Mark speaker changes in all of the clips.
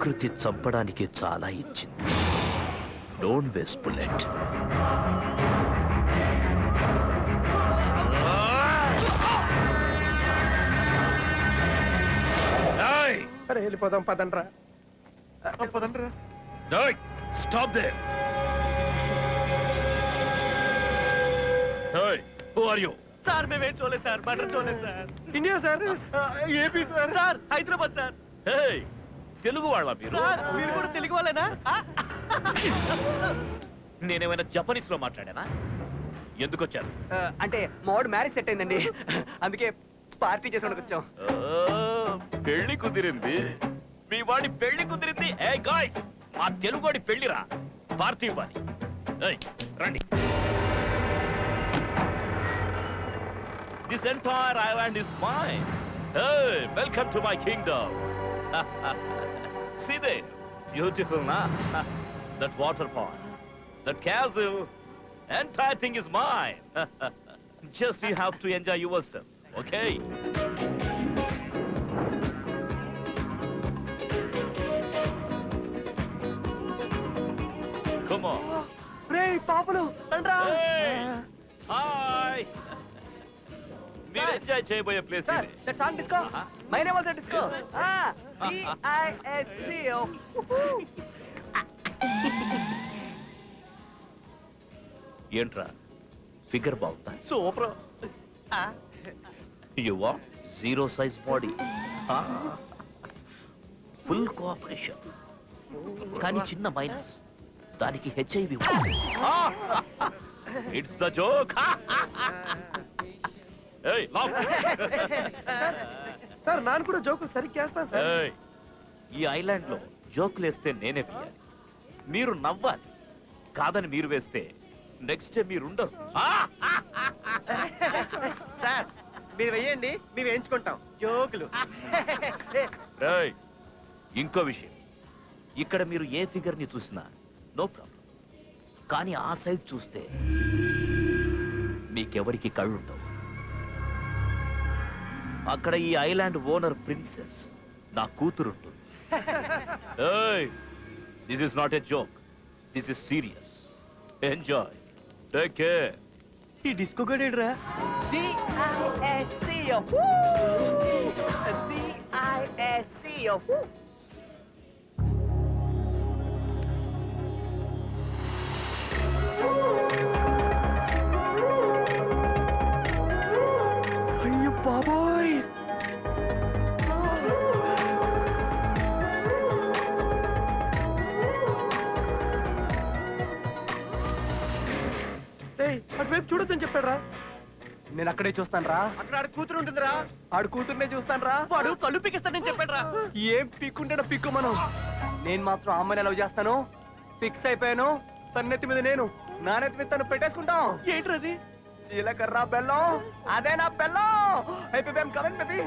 Speaker 1: ప్రకృతి చంపడానికి చాలా ఇచ్చింది. Don't waste bullet.
Speaker 2: వెళ్ళిపోదాం పదండ్రా.
Speaker 1: Stop there. Who are you?
Speaker 3: Sir మేమేం చూడలేదు సార్, మర్డర్ చూడలేదు sir.
Speaker 2: India sir, AP sir.
Speaker 3: Sir Hyderabad sir.
Speaker 1: Telugu వాళ్ళ మీరు?
Speaker 3: సార్ మీరు కూడా తెలుగు వాళ్ళేనా?
Speaker 1: నేనేమైనా జపనీస్ లో మాట్లాడానా? ఎందుకు వచ్చారు?
Speaker 3: అంటే మోడ్ మ్యారేజ్ సెట్ అయిందండి, అందుకే పార్టీ చేసుకోవడానికి వచ్చాం.
Speaker 1: పెళ్లి కుదిరింది, మీ వాడి పెళ్లి కుదిరింది. ఏ గాయ్స్, మా తెలుగు వాడి పెళ్లిరా, పార్టీ ఇవ్వాలి. రండి. This entire island is mine. Hey, welcome to my kingdom. See there, beautiful, na? That water pond, that castle, entire thing is mine. Just you have to enjoy yourself, okay? Come on.
Speaker 3: రేయ్ పాపలు రండ్రా.
Speaker 1: Hey, hi. మీరు enjoy చేయబోయే place
Speaker 3: sir
Speaker 1: ఇది.
Speaker 3: That song disco. My name also disco. DISCO.
Speaker 1: ఏంట్రా figure బాగుందా?
Speaker 3: Super.
Speaker 1: You want zero size body. Full cooperation. కానీ చిన్న మైనస్, దానికి HIV. It's the joke.
Speaker 2: Sir నాన్న కూడా జోకులు సరిగ్గా వేస్తాను సార్.
Speaker 1: ఈ ఐలాండ్ లో జోకులు వేస్తే నేనే వేయాలి, మీరు నవ్వాలి. కాదని మీరు వేస్తే నెక్స్ట్ డే మీరుండరు.
Speaker 3: సార్ మీరు వెయ్యండి, మేము వేయించుకుంటాం జోకులు.
Speaker 1: ఇంకో విషయం, ఇక్కడ మీరు ఏ ఫిగర్ ని చూసినా నో ప్రాబ్లం. కానీ ఆ సైడ్ చూస్తే మీకెవరికి కళ్ళుండవు. అక్కడ ఈ ఐలాండ్ ఓనర్ ప్రిన్సెస్ నా కూతురుంటుంది. This is not a joke, this is serious. Enjoy, take care.
Speaker 3: ఈ డిస్కో గడేడ్రా. DISCO. DISCO.
Speaker 2: అయ్యో బాబోయ్, అటువైపు చూడొద్దని చెప్పాడురా.
Speaker 3: నేను అక్కడే చూస్తాను రా.
Speaker 2: అక్కడ ఆడ కూతురు ఉంటుందిరా.
Speaker 3: ఆడు కూతుర్నే చూస్తాను రా. వాడు కళ్ళు పిక్కిస్తానని చెప్పాడు రా. ఏం పిక్కుంటాడో పిక్కు మనం. నేను మాత్రం అమ్మని ఎలా చేస్తాను, ఫిక్స్ అయిపోయాను. తన నెత్తి మీద నేను, నా నెత్తి మీద తను పెట్టేసుకుంటాం. ఏంట్రది? జీలకర్ర బెల్లం, అదే నా బెల్లం. అయిపోయాం కదండి బేబీ.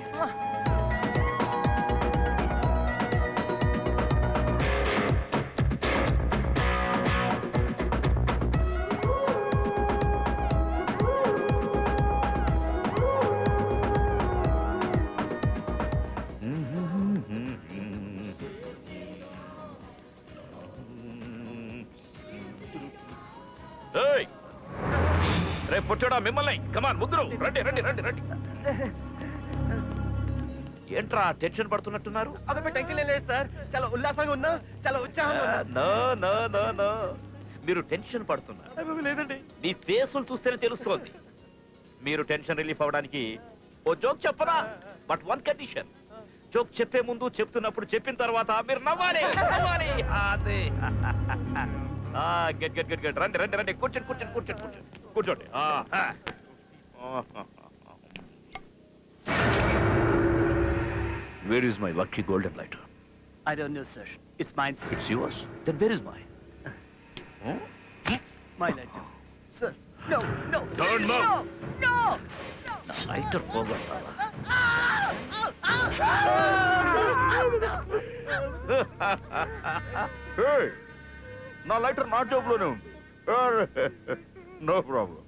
Speaker 1: రే పుట్టడా, మిమ్మల్ని. కమాన్ ముగ్గురు రండి రండి రండి రండి. ఏంట్రా టెన్షన్ పడుతున్నట్టున్నారు?
Speaker 3: అదే టెన్షన్ లేదు సార్, చాలా ఉల్లాసంగా ఉన్నా, చాలా ఉత్సాహంగా ఉన్నా.
Speaker 1: నో నో నో నో, మీరు టెన్షన్ పడుతున్నారు.
Speaker 3: లేదండి,
Speaker 1: మీ ఫేసులు చూస్తేనే తెలుస్తోంది. మీరు టెన్షన్ రిలీఫ్ అవ్వడానికి ఓ జోక్ చెప్పరా? బట్ వన్ కండిషన్, జోక్ చెప్పే ముందు, చెప్తున్నప్పుడు, చెప్పిన తర్వాత మీరు నవ్వాలి. నవ్వాలి. అదే. Get get get get. రండి రండి రండి. కూర్చోండి కూర్చోండి కూర్చోండి కూర్చోండి కూర్చోండి. Where is my lucky golden lighter?
Speaker 3: I don't know, sir. It's mine, sir.
Speaker 1: It's yours. Then where is mine?
Speaker 3: My lighter. Sir. No, no.
Speaker 1: Don't move.
Speaker 3: No, no.
Speaker 1: నా lighter పోగొట్టాలా? నా లైటర్ నా జోబులోనే ఉంది. No problem,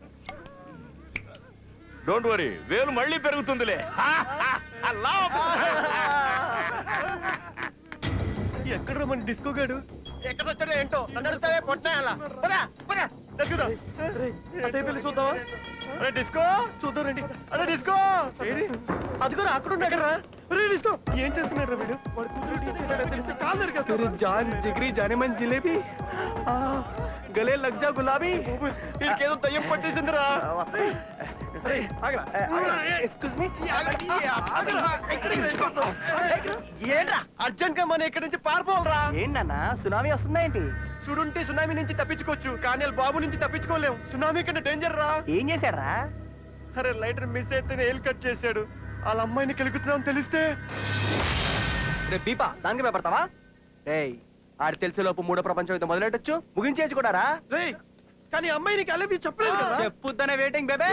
Speaker 1: don't worry. వేలు మళ్ళీ పెరుగుతుందిలే.
Speaker 2: ఎక్కడ మన డిస్కో గాడు?
Speaker 3: ఎక్కడ వచ్చాడో ఏంటో నన్ను అడుగుతావే పొట్టాయాలా పదా పదా దగ్గర
Speaker 2: అటే వెళ్ళి చూద్దామా?
Speaker 3: అరే డిస్కో
Speaker 2: చూద్దాం రండి. అరే డిస్కో ఏది? అదిగోరా అక్కడ ఉన్నాడు రా. అరే డిస్కో ఏం చేస్తున్నాడు రా వీడు? వాడు కూతురు టీ చేశాడో తెలిస్తే కాళ్ళు నరికేస్తాడు.
Speaker 3: జాన్ జిగరి జానే మన జిలేబీ గలే లగ్ జా గులాబీ వీడికేదో దయ్యం పట్టేసిందిరా ఎక్స్క్యూజ్ మీ ఏంట్రా అర్జెంట్ గా మనం ఇక్కడి నుంచి పారిపోవాలరా ఏంటన్నా సునామీ వస్తుందా ఏంటి చూడుంటే సునామీ నుంచి తప్పించుకోవచ్చు కానీ వాళ్ళ బాబు నుంచి తప్పించుకోలేం సునామీ కన్నా డేంజర్ రా ఏం చేశారా అరే లైటర్ మిస్ అయితేనే హెయిర్ కట్ చేశాడు వాళ్ళ అమ్మాయిని కెలుకుతున్నాం తెలిస్తే రే దీపా దానికి భయపడతావా రేయ్ ఆడు తెలిసేలోపు మూడో ప్రపంచం అయితే మొదలెట్టొచ్చు ముగించేసి కూడా రా
Speaker 2: రేయ్ కానీ అమ్మాయి నీకు అలవి చెప్పలేదు కదా?
Speaker 3: చెప్పుద్దనే వెయిటింగ్ బేబే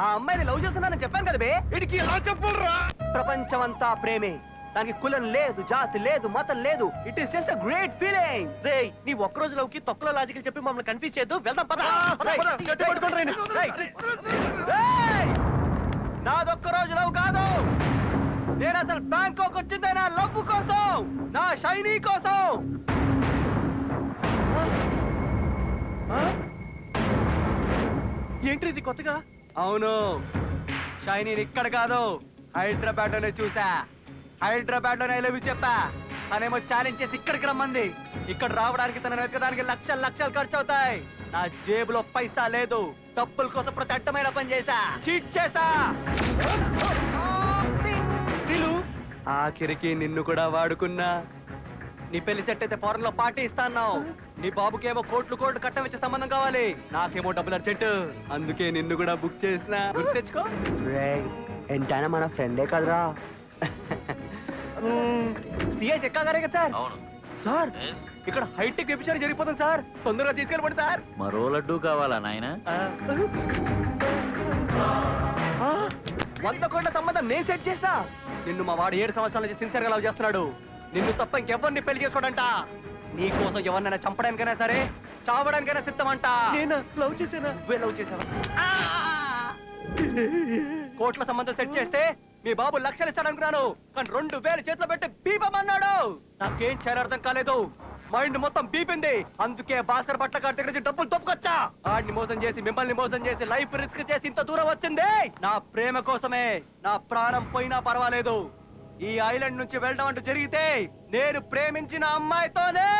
Speaker 3: ఆ అమ్మాయిని లవ్ చేస్తున్నానని చెప్పాను కదా బే
Speaker 2: వీడికి ఎలా చెప్పాలరా?
Speaker 3: ప్రపంచం అంతా ప్రేమే దానికి కులం లేదు జాతి లేదు మతం లేదు it is just a great feeling రేయ్ నీ ఒక్క రోజు లవ్కి తొక్కలో లాజికల్ చెప్పి మమ్మల్ని కన్ఫ్యూజ్ చేయొద్దు వెళ్దాం పద
Speaker 2: గట్టి పట్టుకోండి రండి.
Speaker 3: నాదొక్క రోజు లవ్ కాదు నేను అసలు బ్యాంకాక్ వచ్చిందే నా లవ్ కోసం నా షైనీ కోసం
Speaker 2: ఏంటి ఇది కొత్తగా?
Speaker 3: అవును షైనీ ఇక్కడ కాదు హైదరాబాద్ లోనే చూసా హైదరాబాద్ లోనే లవ్ చెప్పా తనేమో ఛాలెంజ్ చేసి ఇక్కడికి రమ్మంది ఇక్కడ రావడానికి తనను వెతకడానికి లక్షలు లక్షలు ఖర్చు అవుతాయి నా జేబులో పైసా లేదు డబ్బుల కోసం ప్రతి అడ్డమైన పని చేశా చీట్ చేశా ఆఖరికి నిన్ను కూడా వాడుకున్నా నీ పెళ్లి సెట్ అయితే ఫారెన్ లో పార్టీ ఇస్తాను నీ బాబుకేమో కోట్లు కోట్లు కట్టం ఇచ్చే సంబంధం కావాలి నాకేమో డబ్బులు అర్జెంట్ అందుకే నిన్ను కూడా బుక్ చేసిన గుర్తు తెచ్చుకో ఎంతైనా మన ఫ్రెండే కదరా సిఐ చెక్కాగారే కదా సార్
Speaker 1: అవును
Speaker 3: సార్ ఇక్కడ హైటెక్ వ్యభిచారం జరిగిపోతుంది సార్ తొందరగా తీసుకెళ్ళిపోండి సార్
Speaker 1: మరో లడ్డు కావాలా నాయన?
Speaker 3: 100 కోట్ల సంబంధం నేను సెట్ చేస్తా నిన్ను మా వాడు 7 సంవత్సరాల నుంచి సిన్సియర్ గా లవ్ చేస్తున్నాడు నిన్ను తప్ప ఇంకెవరిని పెళ్లి చేసుకోడంట నీ కోసం ఎవరినైనా చంపడానికైనా సరే చావడానికైనా సిద్ధమంట
Speaker 2: నేనా లవ్ చేసేనా?
Speaker 3: నువ్వే లవ్ చేసావా కోట్ల సంబంధం సెట్ చేస్తే మీ బాబు లక్షలు ఇస్తాడనుకున్నాను కానీ 2000 చేతిలో పెట్టి బీపమన్నాడు నాకేం చేయాలో అర్థం కాలేదు మైండ్ మొత్తం బీపింది అందుకే భాస్కర్ పట్ల గారి దగ్గర నుంచి డబ్బులు తప్పుకొచ్చా ఆడిని మోసం చేసి మిమ్మల్ని మోసం చేసి లైఫ్ రిస్క్ చేసి ఇంత దూరం వచ్చింది నా ప్రేమ కోసమే నా ప్రాణం పోయినా పర్వాలేదు ఈ ఐలాండ్ నుంచి వెళ్ళడం అంటూ జరిగితే నేను ప్రేమించిన అమ్మాయితోనే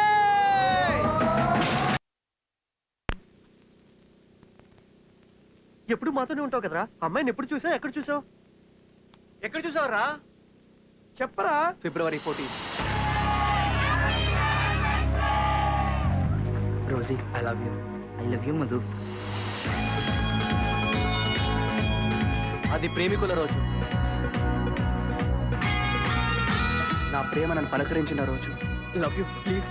Speaker 2: ఎప్పుడు మాతోనే ఉంటావు కదరా? అమ్మాయిని ఎప్పుడు చూసావు? ఎక్కడ చూసావు?
Speaker 3: ఎక్కడ చూసావురా
Speaker 2: చెప్పరా?
Speaker 3: ఫిబ్రవరి 14
Speaker 4: రోజీ ఐ లవ్ యూ మధు.
Speaker 3: అది ప్రేమికుల రోజు నా ప్రేమ నన్ను పలకరించిన రోజు లవ్ యూ ప్లీజ్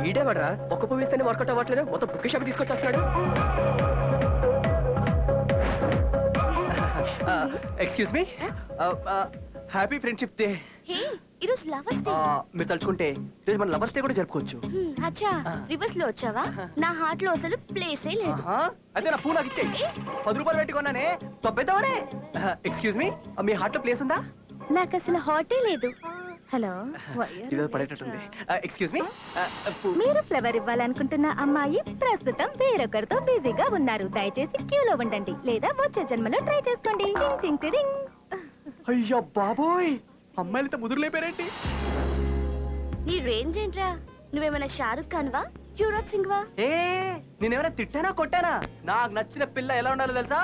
Speaker 3: ఈడేవాడ్రా ఒక్క పువ్వు ఇస్తేనే వర్కౌట్ అవ్వట్లేదు మొత్తం బుక్ షాప్ తీసుకొచ్చేస్తున్నాడు excuse me happy friendship day
Speaker 5: hey ఈరోజు లవర్స్ డే
Speaker 3: మీరు తలుచుకుంటే ఈరోజు మన లవర్స్ డే కూడా జరుపుకోవచ్చు
Speaker 5: అచ్చా రివర్స్ లో వచ్చావా నా హార్ట్ లో అసలు ప్లేసే లేదు
Speaker 3: అయితే నా పూ నాకు ఇచ్చేయి 10 రూపాయలు పెట్టి కొన్నానే తొబ్బేద్దామనే ఎక్స్క్యూజ్ మీ మీ హార్ట్ లో ప్లేస్ ఉందా
Speaker 5: నాకు అసలు హార్టే లేదు హలో
Speaker 3: ఇదో పడేటట్టుంది ఎక్స్క్యూజ్ మీ
Speaker 5: మీరు ఫ్లవర్ ఇవ్వాలనుకుంటున్న అమ్మాయి ప్రస్తుతం వేరొకరితో బిజీగా ఉన్నారు దయచేసి క్యూలో ఉండండి లేదా వచ్చే జన్మలో ట్రై చేసుకోండి టింగ్ టింగ్ టిరింగ్.
Speaker 3: అయ్యో బాబోయ్ అమ్మాయిలతో ముదురు లేపారేంటి
Speaker 5: నీ రేంజ్ ఏంట్రా నువ్వేమైనా షారుఖ్ ఖాన్ వా యువరాజ్ సింగ్ వా
Speaker 3: ఏ నేనేమైనా తిట్టానా కొట్టానా నాకు నచ్చిన పిల్ల ఎలా ఉండాలో తెలుసా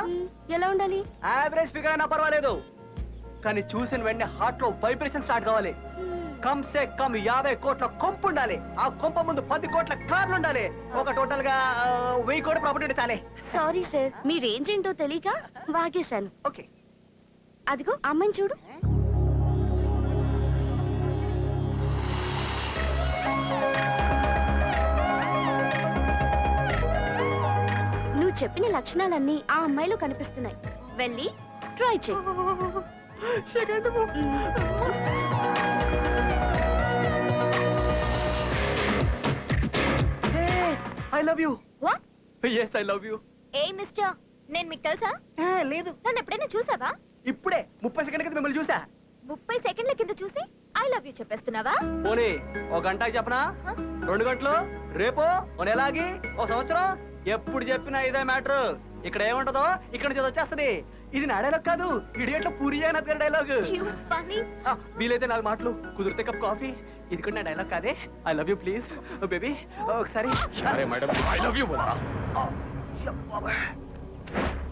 Speaker 5: ఎలా ఉండాలి
Speaker 3: యావరేజ్ ఫిగర్ అయినా పర్వాలేదు కానీ చూసిన వెంటనే హార్ట్ లో వైబ్రేషన్ స్టార్ట్ కావాలి కమ్ సే కమ్ 50 కోట్ల కొంపు ఉండాలి ఆ కొంప ముందు 10 కోట్ల కార్లు ఉండాలి ఒక టోటల్ గా 1000 కోట్ల ప్రాపర్టీ చాలే
Speaker 5: సారీ సార్ మీ రేంజ్ ఏంటో తెలియక వాగేశాను
Speaker 3: ఓకే
Speaker 5: అదిగో అమ్మాయిని చూడు నువ్వు చెప్పిన లక్షణాలన్నీ ఆ అమ్మాయిలో కనిపిస్తున్నాయి వెళ్ళి ట్రై చెయ్యి
Speaker 3: I love you
Speaker 5: What?
Speaker 3: Yes I love you.
Speaker 5: ఏ మిస్టర్, నేను మీకు తెలుసా?
Speaker 3: లేదు,
Speaker 5: నన్ను ఎప్పుడైనా చూసావా?
Speaker 3: ఇప్పుడే 30 సెకండ్ల కింద మిమ్మల్ని చూసా.
Speaker 5: 30 సెకండ్ల కింద చూసి ఐ లవ్ యూ చెప్పేస్తున్నావా?
Speaker 3: పోనీ ఒక గంటకి చెప్పనా? 2 గంటలు, రేపు ఓ నెలాగి, ఓ సంవత్సరం, ఎప్పుడు చెప్పినా ఇదే మ్యాటర్. ఇక్కడ ఏముంటదో ఇక్కడ నుంచి వచ్చేస్తది. ఇది నా డైలాగ్ కాదు, ఇడియట్లో పూరి జగన్నాథ్ గారి డైలాగ్.
Speaker 5: You funny.
Speaker 3: వీలైతే 4 మాటలు, కుదిరితే కప్ కాఫీ. ఇది కూడా నా డైలాగ్ కాదే. I love you please baby. ఒకసారి
Speaker 2: ఐ లవ్ యూ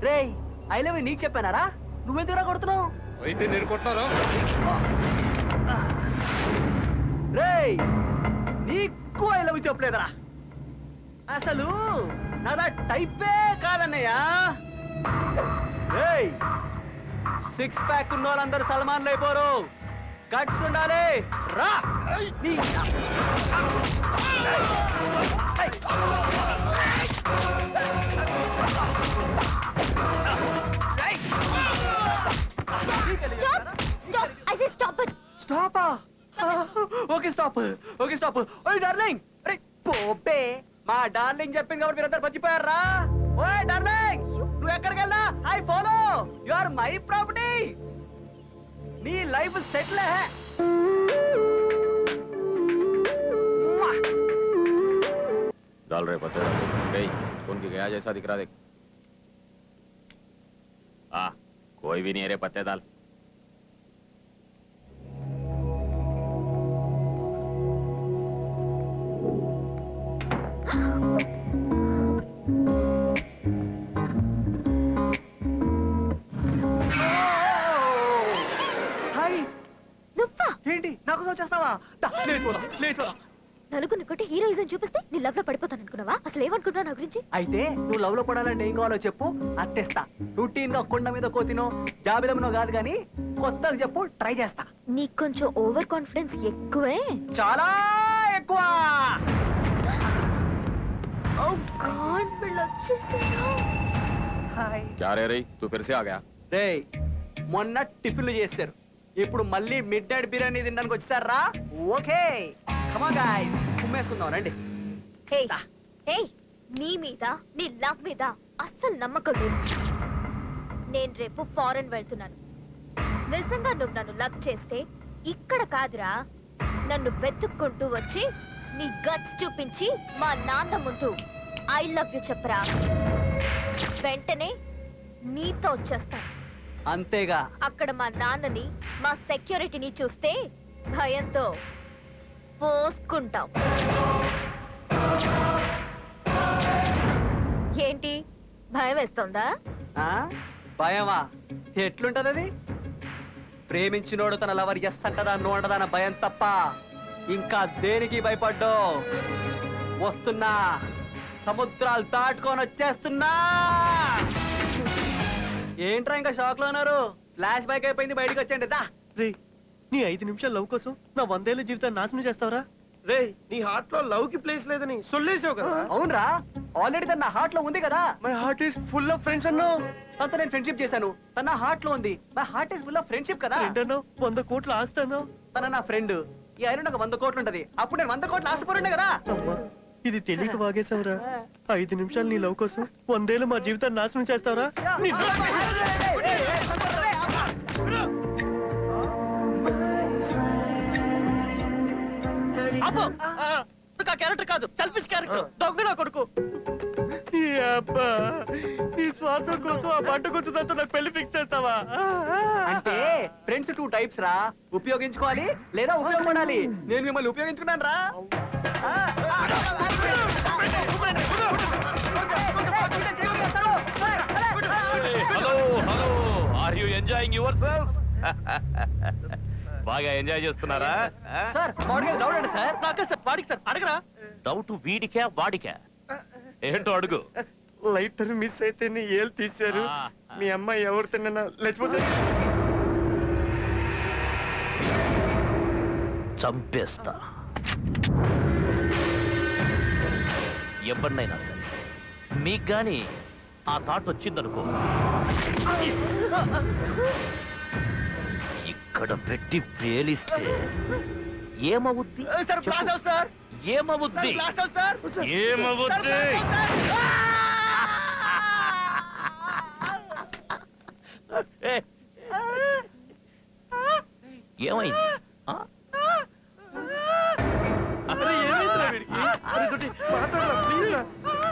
Speaker 3: రేయ్, ఐ లవ్ యూ నీకు చెప్పానారా? నువ్వెందుకు రా కొడుతున్నావు?
Speaker 2: అయితే నేను కొట్టినారా?
Speaker 3: రేయ్, నీకు ఐ లవ్ యూ చెప్పలేదరా? అసలు నాదా టైపే కాదన్నయ్యా. రేయ్, 6 ప్యాక్ ఉన్న వాళ్ళందరూ సల్మాన్లు అయిపోరు. గట్స్ ఉండాలి. రా నీ-
Speaker 5: Stop! I say stop it.
Speaker 3: స్టాపా? Okay stop, okay stop. ఓయ్ డార్లింగ్, అరే పోపే, మా డార్లింగ్ చెప్పింది కాబట్టి మీరందరూ బతికిపోయారా? ఓయ్ డార్లింగ్, నువ్వు ఎక్కడికి వెళ్ళా I follow. You are my property. నీ లైఫ్ సెటిల్ హై.
Speaker 2: डाल रहे पते गई कौन की गया जैसा दिख रहा देख. कोई भी नहीं है रे पत्ते दाल.
Speaker 3: హాయ్,
Speaker 5: నువ్వా?
Speaker 3: ఏంటి నాకు వచ్చేస్తావా? లేచిపోదా.
Speaker 5: నలుగురిని కొట్టి హీరోయిజం చూపిస్తే నీ లవ్ లో పడిపోతాను అనుకున్నావా? అసలు ఏమనుకుంటున్నావు నా గురించి?
Speaker 3: అయితే నువ్వు లవ్ లో పడాలంటే ఏం కావాలో చెప్పు, అట్టేస్తా. రొటీన్ గా కొండ మీద కోతినో జాబిలమునో కాదు గాని కొత్తగా చెప్పు, ట్రై చేస్తా.
Speaker 5: నీకు కొంచెం ఓవర్ కాన్ఫిడెన్స్ ఎక్కువే.
Speaker 3: చాలా ఎక్కువ.
Speaker 5: ఓ గాడ్, వీళ్ళు వచ్చేసారు.
Speaker 3: హాయ్.
Speaker 2: क्या रे रही तू फिर से आ गया.
Speaker 3: రేయ్, మొన్న టిఫిన్లు చేశారు, ఇప్పుడు మళ్ళీ మిడ్ నైట్ బిర్యానీ తినడానికి వచ్చారా? ఓకే కమాన్ గైస్, కుమ్మేసుకుందాం రండి.
Speaker 5: హే హే, నీ మీద నీ లవ్ మీద అస్సలు నమ్మకం లేదు. నేను రేపు ఫారెన్ వెళ్తున్నాను. నిజంగా నువ్వు నన్ను లవ్ చేస్తే ఇక్కడ కాదురా, నన్ను వెతుక్కుంటూ వచ్చి నీ గట్స్ చూపించి మా నాన్న ముందు ఐ లవ్ యు చెప్పరా. వెంటనే నీతో వచ్చేస్తాను.
Speaker 3: అంతేగా?
Speaker 5: అక్కడ మా నాన్నని మా సెక్యూరిటీని చూస్తే భయంతో పోసుకుంటాం. ఏంటి, భయం వేస్తుందా?
Speaker 3: ఆ? భయమా? ఎట్లుంటది అది? ప్రేమించినోడు తన లవర్ ఎస్ అంటదా నో అంటదా అన్న భయం తప్ప ఇంకా దేనికి భయపడ్డో. వస్తున్నా, సముద్రాలు దాటుకొని వచ్చేస్తున్నా. ఏంట్రా ఇంకా షాక్ లో ఉన్నారు? ఫ్లాష్ బ్యాక్ అయిపోయింది, బయటికి వచ్చేయండి. దా
Speaker 2: రే, నీ 5 నిమిషాల లవ్ కోసం నా 100 ఏళ్ల జీవితాన్ని నాశనం చేస్తావరా? రే, నీ హార్ట్ లో లవ్ కి ప్లేస్ లేదని సొల్లేసావు కదా.
Speaker 3: అవునరా, ఆల్రెడీ తన హార్ట్ లో ఉంది కదా.
Speaker 2: My heart is full of friends అన్నావు.
Speaker 3: తనతో నేను ఫ్రెండ్షిప్ చేశాను, తన హార్ట్ లో ఉంది. My heart is full of friendship కదా.
Speaker 2: ఏంటన్నావు? 100 కోట్ల ఆస్తి అన్నావు.
Speaker 3: తన నా ఫ్రెండ్. ఈ ఆయన నాకు 100 కోట్లు ఉంటది. అప్పుడు నేను 100 కోట్లు ఆశపడుండే కదా.
Speaker 2: అమ్మా, ఇది తెలియక వాగేశావురా. 5 నిమిషాలు నీ లవ్ కోసం 100 ఏళ్ళు మా జీవితాన్ని నాశనం చేస్తావరా?
Speaker 3: క్యారెక్టర్ కాదు, సెల్ఫిష్ క్యారెక్టర్. దొంగ నా కొడుకు.
Speaker 2: ఈ అబ్బా, నీ స్వార్థం కోసం ఆ పంట గుర్తుదంతా నాకు పెళ్లి ఫిక్స్ చేస్తావా?
Speaker 3: అంటే ఫ్రెండ్స్ 2 టైప్స్ రా, ఉపయోగించుకోవాలి లేదా ఉపయోగపడాలి. నేను మిమ్మల్ని ఉపయోగించుకున్నాను రా.
Speaker 1: Hello hello, are you enjoying yourself? బాగా ఎంజాయ్ చేస్తున్నారా?
Speaker 3: సార్ మామూలుగా డౌట్ అండి సార్.
Speaker 2: నాకే సార్, వాడికి సార్, అడగరా.
Speaker 1: డౌట్ వీడికా వాడికా? ఏంటో అడుగు.
Speaker 2: లైటర్ మిస్ అయితే నీ ఏళ్ళు తీశారు. మీ అమ్మాయి ఎవరు తిన్నా లేచిపోతే
Speaker 1: చంపేస్తా. ఎవరినైనా సరే, మీకు గాని ఆ థాట్ వచ్చిందనుకో, ఇక్కడ పెట్టి పేలిస్తే ఏమవుద్ది?
Speaker 3: Sir blast out sir.
Speaker 1: ఏమవుద్ది?
Speaker 3: Blast out sir.
Speaker 1: ఏమవుద్ది? ఏమైంది ఆ?
Speaker 2: అరే ఏమైందిరా వీడికి అరే తోటి మాట్లాడరా ప్లీజ్ రా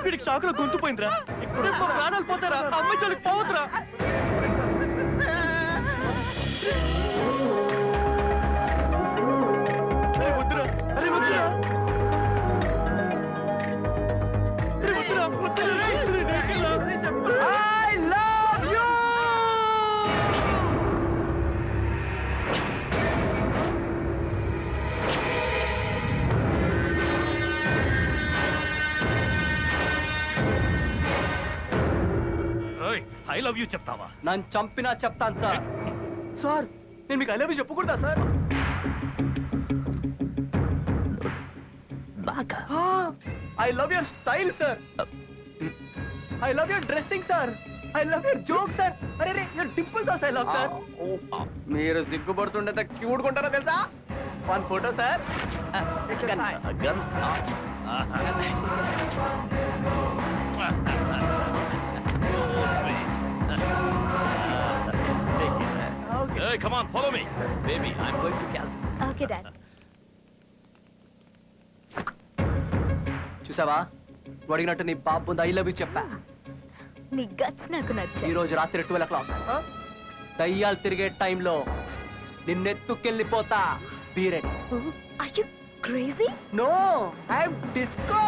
Speaker 2: వీడికి షాక్ లో గొంతు పోయిందిరా ఇక్కడ మా ప్రాణాలు పోతారా అమ్మాయి చోలికి పోవద్దురా అరే వద్దురా అరే వద్దురా అరే వద్దురా వద్దురా
Speaker 3: I love you!
Speaker 1: I love you చెప్తావా
Speaker 3: నన్ను చంపినా చెప్తాను సార్. సార్ నేను మీకు ఐ లవ్ యూ చెప్పకూడదా సార్?
Speaker 1: బాగా
Speaker 3: I love your style sir. I love your dressing sir. I love your joke sir. అరే రే your dimples also I love sir. మీరు సిగ్గుపడుతుంటే క్యూట్ కొంటారా తెలుసా? One photo sir.
Speaker 1: Gun Hey, come on, follow me. Baby, I'm going to cancel.
Speaker 5: Okay dad.
Speaker 3: చూసావా నువ్వు అడిగినట్టు నీ బాబు ముందు ఐ లవ్ యూ చెప్పా.
Speaker 5: నీ గట్స్ నాకు
Speaker 3: ఈ
Speaker 5: నచ్చాయి.
Speaker 3: రోజు రాత్రి 12 o'clock దయ్యాలు తిరిగే టైంలో నిన్నెత్తుకెళ్ళిపోతా. Be ready.
Speaker 5: Are you crazy?
Speaker 3: No I'm disco.